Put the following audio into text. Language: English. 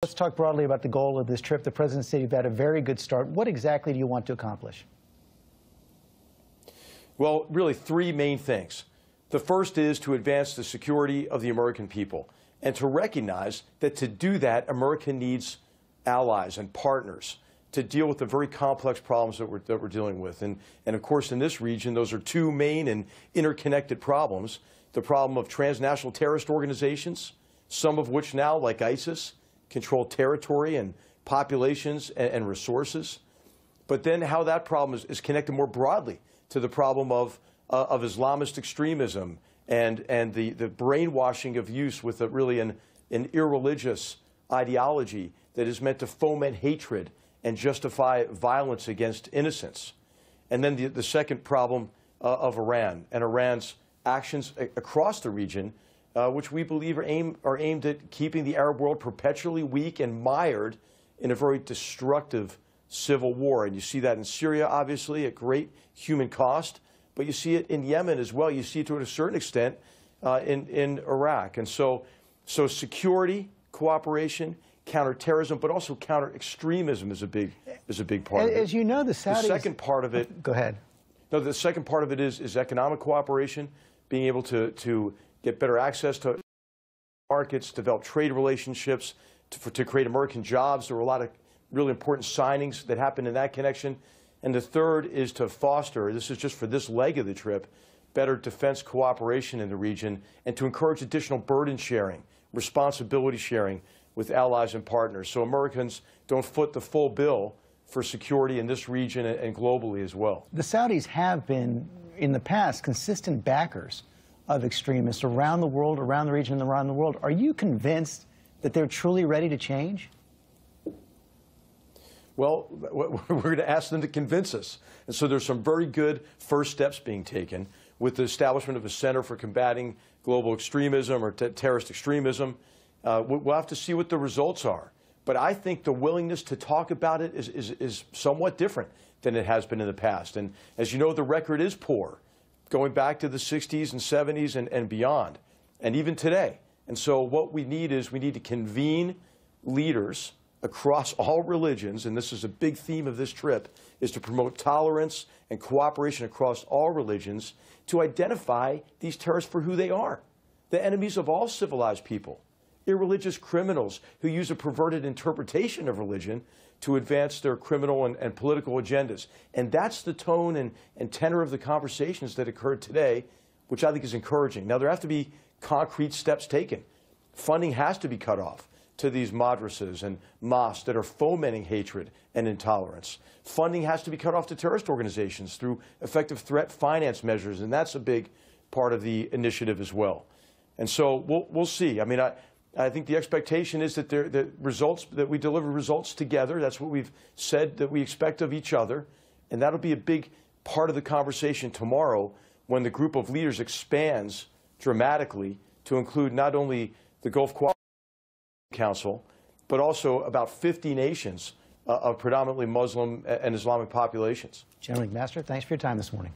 let's talk broadly about the goal of this trip. The President said you've had a very good start. What exactly do you want to accomplish? Well, really three main things. The first is to advance the security of the American people and to recognize that to do that, America needs allies and partners to deal with the very complex problems that we're dealing with. And of course, in this region, those are two main and interconnected problems. The problem of transnational terrorist organizations, some of which now, like ISIS, control territory and populations and resources. But then how that problem is connected more broadly to the problem of Islamist extremism and the brainwashing of youth with really an irreligious ideology that is meant to foment hatred and justify violence against innocents. And then the second problem of Iran and Iran's actions across the region, which we believe are aimed at keeping the Arab world perpetually weak and mired in a very destructive civil war. And you see that in Syria, obviously, at great human cost. But you see it in Yemen as well. You see it to a certain extent in Iraq. And so security, cooperation, counterterrorism, but also counter-extremism is a big part of it. As you know, the Saudis... The second part of it... Go ahead. No, the second part of it is economic cooperation, being able to get better access to markets, develop trade relationships, to create American jobs. There were a lot of really important signings that happened in that connection. And the third is to foster, this is just for this leg of the trip, better defense cooperation in the region and to encourage additional burden sharing, responsibility sharing with allies and partners, so Americans don't foot the full bill for security in this region and globally as well. The Saudis have been, in the past, consistent backers of extremists around the world, around the region, and around the world. Are you convinced that they're truly ready to change? Well, we're going to ask them to convince us. And so there's some very good first steps being taken with the establishment of a Center for Combating Global Extremism or Terrorist Extremism. We'll have to see what the results are. But I think the willingness to talk about it is somewhat different than it has been in the past. And as you know, the record is poor, going back to the 60s and 70s and beyond, and even today. And so what we need to convene leaders across all religions, and this is a big theme of this trip, is to promote tolerance and cooperation across all religions to identify these terrorists for who they are, the enemies of all civilized people, irreligious criminals who use a perverted interpretation of religion to advance their criminal and political agendas. And that's the tone and tenor of the conversations that occurred today, which I think is encouraging. Now, there have to be concrete steps taken. Funding has to be cut off to these madrasas and mosques that are fomenting hatred and intolerance. Funding has to be cut off to terrorist organizations through effective threat finance measures, and that's a big part of the initiative as well. And so we'll see. I mean, I think the expectation is that that we deliver results together. That's what we've said that we expect of each other, and that'll be a big part of the conversation tomorrow when the group of leaders expands dramatically to include not only the Gulf Cooperation Council, but also about 50 nations of predominantly Muslim and Islamic populations. General McMaster, thanks for your time this morning.